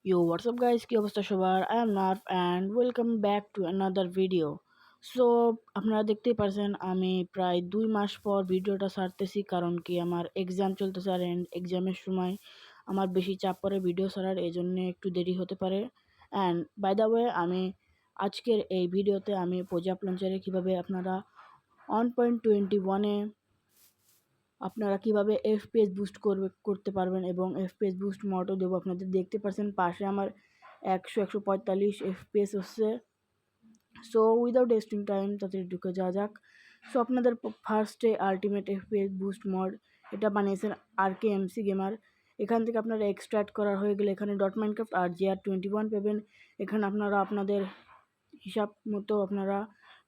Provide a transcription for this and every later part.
Yo, what's up guys? কি অবস্থা সবার? I am Narf and welcome back to another video. So, আপনারা দেখতেই পারছেন আমি প্রায় 2 মাস পর ভিডিওটা ছাড়তেছি কারণ কি আমার এক্সাম চলতেছে আর এক্সামের সময় আমার বেশি চাপ পড়ে ভিডিও ছাড়ার, এই জন্য একটু দেরি হতে পারে। অ্যান্ড বাই দ্য ওয়ে আমি আজকের এই ভিডিওতে আমি প্রজাপ লঞ্চারে কীভাবে আপনারা 1.21-এ আপনারা কিভাবে এফপিএস বুস্ট করতে পারবেন এবং এফপিএস বুস্ট মডও দেবো আপনাদের। দেখতে পাচ্ছেন পাশে আমার 145 এফপিএস হচ্ছে। সো উইদাউট ওয়েস্টিং টাইম তাতে ঢুকে যাওয়া যাক। সো আপনাদের ফার্স্টে আলটিমেট এফপিএস বুস্ট মড এটা বানিয়েছেন RKMC গেমার। এখান থেকে আপনারা এক্সট্রাক্ট করা হয়ে গেলে এখানে ডট মাইনক্রাফট আর GR21 পাবেন। এখানে আপনারা আপনাদের হিসাব মতো আপনারা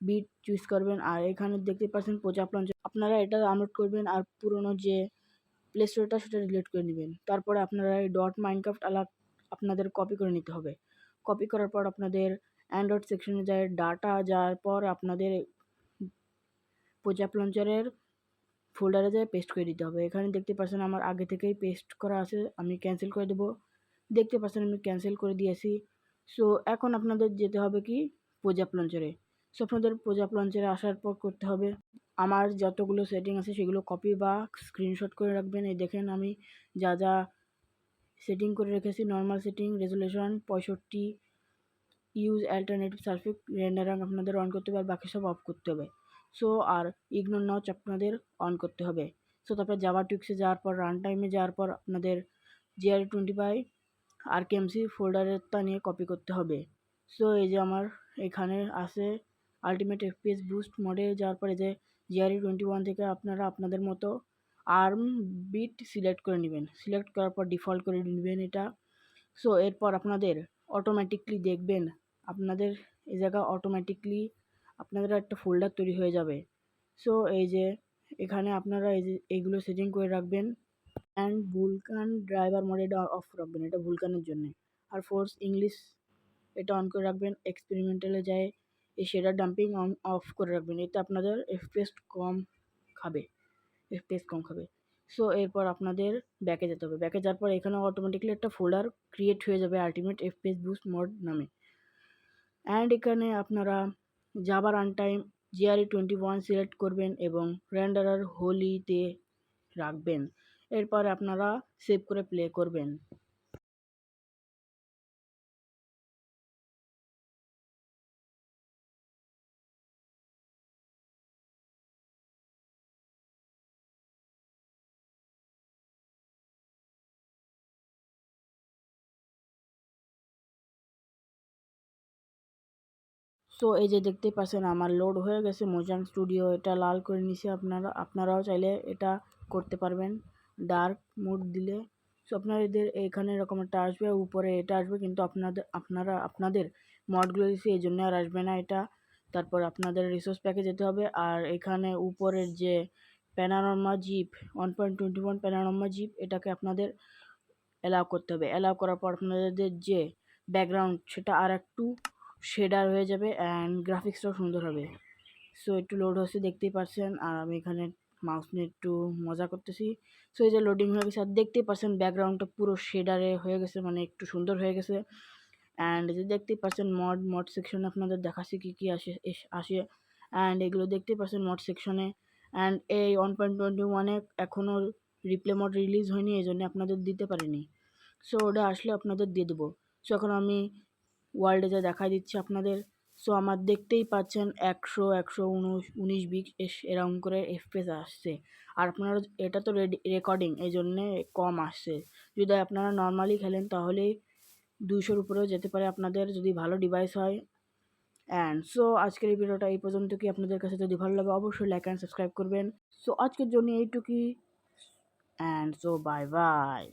বিট চুজ করবেন। আর এখানে দেখতে পাচ্ছেন প্রজাপ লঞ্চার, আপনারা এটা ডাউনলোড করবেন আর পুরনো যে প্লে স্টোরটা সেটা ডিলিট করে নেবেন। তারপরে আপনারা এই ডট মাইনক্রাফট আপনাদের কপি করে নিতে হবে। কপি করার পর আপনাদের অ্যান্ড্রয়েড সেকশনে যায়, ডাটা যাওয়ার পর আপনাদের প্রজাপ লঞ্চারের ফোল্ডারে যায় পেস্ট করে দিতে হবে। এখানে দেখতে পাচ্ছেন আমার আগে থেকেই পেস্ট করা আছে, আমি ক্যান্সেল করে দেবো। দেখতে পাচ্ছেন আমি ক্যান্সেল করে দিয়েছি। সো এখন আপনাদের যেতে হবে কি প্রজাপ লঞ্চারে। সো আপনাদের প্রজাপ লঞ্চারে আসার পর করতে হবে আমার যতগুলো সেটিং আছে সেগুলো কপি বা স্ক্রিনশট করে রাখবেন। এই দেখেন আমি যা যা সেটিং করে রেখেছি, normal setting, resolution 65, use অ্যাল্টারনেটিভ surface rendering আপনাদের অন করতে হবে আর বাকি সব অফ করতে হবে। সো আর ইগনোর নাও আপনাদের অন করতে হবে। সো তারপর জাভা টুইক্সে যাওয়ার পর রান টাইমে যাওয়ার পর আপনাদের GR25 RKMC ফোল্ডারেরটা নিয়ে কপি করতে হবে। সো এই যে আমার এখানে আছে আলটিমেট এফপিএস বুস্ট মডে যাওয়ার পরে যে GR21 থেকে আপনারা আপনাদের মতো আর্ম বিট সিলেক্ট করে নেবেন। সিলেক্ট করার পর ডিফল্ট করে নেবেন এটা। সো এরপর আপনাদের অটোমেটিকলি দেখবেন আপনাদের এই জায়গা অটোমেটিকলি আপনাদের একটা ফোল্ডার তৈরি হয়ে যাবে। সো এই যে এখানে আপনারা এই যে এইগুলো সেটিং করে রাখবেন। অ্যান্ড ভুলকান ড্রাইভার মোড এটা অফ রাখবেন, এটা ভুলকানের জন্য। আর ফোর্স ইংলিশ এটা অন করে রাখবেন। এক্সপেরিমেন্টালে যায় এই শেডার ডাম্পিং অন অফ করে রাখবেন, এতে আপনাদের এফপিএস কম খাবে। সো এরপর আপনাদের ব্যাকে যেতে হবে। ব্যাকে যাওয়ার পর এখানে অটোমেটিকলি একটা ফোল্ডার ক্রিয়েট হয়ে যাবে আলটিমেট এফপিএস বুস্ট মড নামে। অ্যান্ড এখানে আপনারা Java run time GR21 select করবেন এবং রেন্ডারার হোলিতে রাখবেন। এরপর আপনারা সেভ করে প্লে করবেন। সো এই যে দেখতে পাচ্ছেন আমার লোড হয়ে গেছে মোজাং স্টুডিও, এটা লাল করে নিছে। আপনারাও চাইলে এটা করতে পারবেন ডার্ক মোড দিলে। সো আপনাদের এখানে এরকম একটা আসবে, উপরে এটা আসবে, কিন্তু আপনাদের মডগুলো দিচ্ছে এই জন্য আর আসবে না এটা। তারপর আপনাদের রিসোর্স প্যাকে যেতে হবে আর এখানে উপরের যে প্যানোরামা জিপ 1.21 প্যানোরামা জিপ এটাকে আপনাদের অ্যালাউ করতে হবে। অ্যালাউ করার পর আপনাদের যে ব্যাকগ্রাউন্ড সেটা আর একটু শেডার হয়ে যাবে অ্যান্ড গ্রাফিক্সটাও সুন্দর হবে। সো একটু লোড হচ্ছে দেখতেই পাচ্ছেন আর আমি এখানে মাউস নিয়ে একটু মজা করতেছি। সো এই যে লোডিং হয়ে গেছে আর দেখতেই পাচ্ছেন ব্যাকগ্রাউন্ডটা পুরো শেডারে হয়ে গেছে, মানে একটু সুন্দর হয়ে গেছে। অ্যান্ড যে দেখতেই পাচ্ছেন মড সেকশনে আপনাদের দেখাচ্ছি কী কী আসে অ্যান্ড এগুলো দেখতেই পাচ্ছেন মড সেকশনে। অ্যান্ড এই 1.21-এ এখনও রিপ্লে মড রিলিজ হয়নি, এই জন্য আপনাদের দিতে পারিনি। সো ওটা আসলে আপনাদের দিয়ে দেবো। সো এখন আমি ওয়ার্ল্ডে যা দেখা দিচ্ছি আপনাদের। সো আমার দেখতেই পাচ্ছেন 119 এরকম করে এফপিএস আসছে। আর আপনারা এটা তো রেকর্ডিং এই জন্যে কম আসছে। যদি আপনারা নর্মালি খেলেন তাহলে 200-র উপরেও যেতে পারে আপনাদের যদি ভালো ডিভাইস হয়। অ্যান্ড সো আজকের এই ভিডিওটা এই পর্যন্ত। কি আপনাদের কাছে যদি ভালো লাগে অবশ্যই লাইক অ্যান্ড সাবস্ক্রাইব করবেন। সো আজকের জন্য এইটুকুই অ্যান্ড সো বাই বাই।